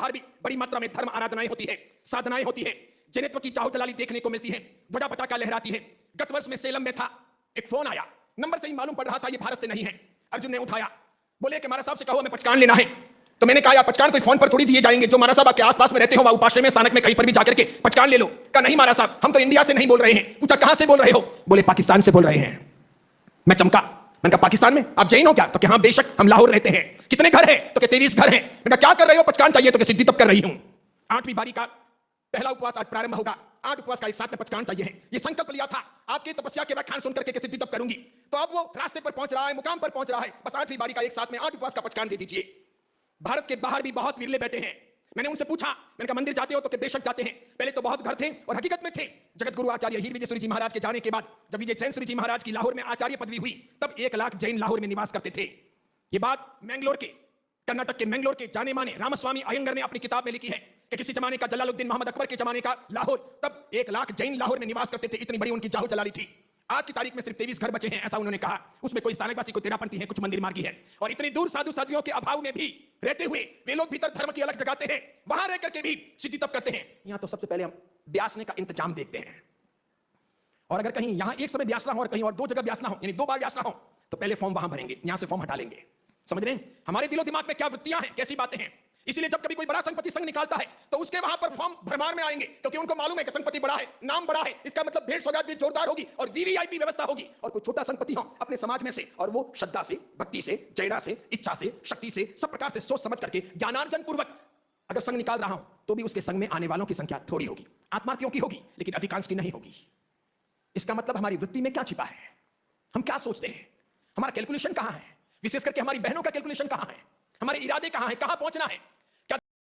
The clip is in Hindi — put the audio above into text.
बाहर भी बड़ी मात्रा में धर्म आराधनाएं होती है, साधनाएं होती है, जनित्व की चाहो जलाली देखने को मिलती है, ध्वजा पताका लहराती है। गत वर्ष में सेलम में था, एक फोन आया, नंबर से ही मालूम पड़ रहा था ये भारत से नहीं है। अर्जुन ने उठाया, बोले कि महाराज साहब से कहो हमें पचकान लेना है। तो मैंने कहा यार पचकान कोई फोन पर थोड़ी दिए जाएंगे, जो महाराज साहब आपके आसपास में रहते हो वहां उपाश्रय में, स्थानक में, कहीं पर भी जाकर के पचकान ले लो। कहा नहीं महाराज साहब, हम तो इंडिया से नहीं बोल रहे हैं। पूछा कहां से बोल रहे हो? बोले पाकिस्तान से बोल रहे हैं। मैं चमका, मैंने कहा पाकिस्तान में आप जैन हो क्या? तो क्या हाँ बेशक हम लाहौर रहते हैं। कितने घर हैं? तो 23 घर हैं। मैंने कहा क्या कर रहे हो? पचकान चाहिए। तो सिद्धि तप कर रही हूं। 8वीं बारी का पहला उपवास आज प्रारंभ होगा। 8 उपवास का एक साथ में पचकान चाहिए है। ये संकल्प लिया था आपके तपस्या के व्याख्यान सुनकर के सिद्धि तप करूंगी। तो अब वो रास्ते पर पहुंच रहा है, मुकाम पर पहुंच रहा है। बस 8वीं बारी का एक साथ में 8 उपवास का पचकान दे दीजिए। भारत के बाहर भी बहुत विरले बैठे हैं। मैंने उनसे पूछा, मैंने कहा मंदिर जाते हो? तो कि बेशक जाते हैं। पहले तो बहुत घर थे और हकीकत में थे। जगत गुरु आचार्य हीर विजय सूरी जी महाराज के जाने के बाद जब विजय जैन सूरी जी महाराज की लाहौर में आचार्य पदवी हुई, तब 1 लाख जैन लाहौर में निवास करते थे। ये बात मैंगलोर के, कर्नाटक के मैंगलोर के जाने माने रामस्वामी अयंगर ने अपनी किताब में लिखी है कि किसी जमाने का जलालुद्दीन मोहम्मद अकबर के जमाने का लाहौर, तब 1 लाख जैन लाहौर में निवास करते थे। इतनी बड़ी उनकी जाहो जलाली थी। आज की तारीख में सिर्फ 23 घर बचे हैं, ऐसा उन्होंने कहा। उसमें कोई स्थानकवासी, कोई तेरापंथी है, कुछ मंदिर मार्गी है। और इतनी दूर साधु साधियों के अभाव में भी रहते हुए वे लोग भीतर धर्म की अलग जगाते हैं, वहां रह करके भी सिद्धि तप करते हैं। यहां तो सबसे पहले हम ब्यासने का इंतजाम देखते हैं। और अगर कहीं यहां एक समय ब्यासना हो और कहीं और 2 जगह ब्यासना हो, यानी 2 बार ब्यासना हो, तो पहले फॉर्म वहां भरेंगे, यहां से फॉर्म हटा लेंगे। समझ रहे हैं हमारे दिलो दिमाग में क्या वृत्तियां हैं, कैसी बातें हैं। इसीलिए जब कभी कोई बड़ा संपत्ति संघ निकालता है तो उसके वहां पर फॉर्म भरमार में आएंगे, क्योंकि उनको मालूम है कि संपत्ति बड़ा है, नाम बड़ा है, इसका मतलब भेंट सौगात भी जोरदार होगी और वीवीआईपी व्यवस्था होगी। और कोई छोटा संपत्ति हो अपने समाज में से, और वो श्रद्धा से, भक्ति से, जैड़ा से, इच्छा से, शक्ति से, सब प्रकार से सोच समझ करके ज्ञानार्जन पूर्वक अगर संघ निकाल रहा हूं, तो भी उसके संघ में आने वालों की संख्या थोड़ी होगी, आत्मार्थियों की होगी, लेकिन अधिकांश की नहीं होगी। इसका मतलब हमारी वृत्ति में क्या छिपा है, हम क्या सोचते हैं, हमारा कैलकुलेशन कहां है, विशेष करके हमारी बहनों का कैलकुलेशन कहां है, हमारे इरादे कहां है, कहां पहुंचना है।